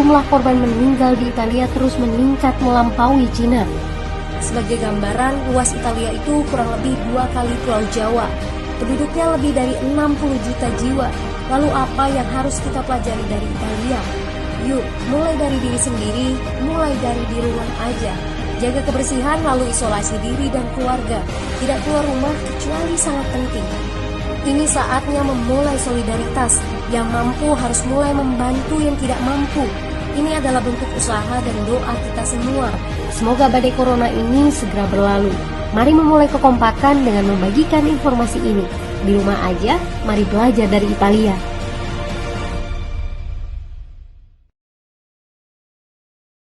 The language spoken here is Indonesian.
jumlah korban meninggal di Italia terus meningkat melampaui Cina. Sebagai gambaran, luas Italia itu kurang lebih 2 kali Pulau Jawa. Penduduknya lebih dari 60 juta jiwa. Lalu apa yang harus kita pelajari dari Italia? Yuk, mulai dari diri sendiri, mulai dari di rumah aja. Jaga kebersihan lalu isolasi diri dan keluarga. Tidak keluar rumah kecuali sangat penting. Ini saatnya memulai solidaritas. Yang mampu harus mulai membantu yang tidak mampu. Ini adalah bentuk usaha dan doa kita semua. Semoga badai corona ini segera berlalu. Mari memulai kekompakan dengan membagikan informasi ini. Di rumah aja, mari belajar dari Italia.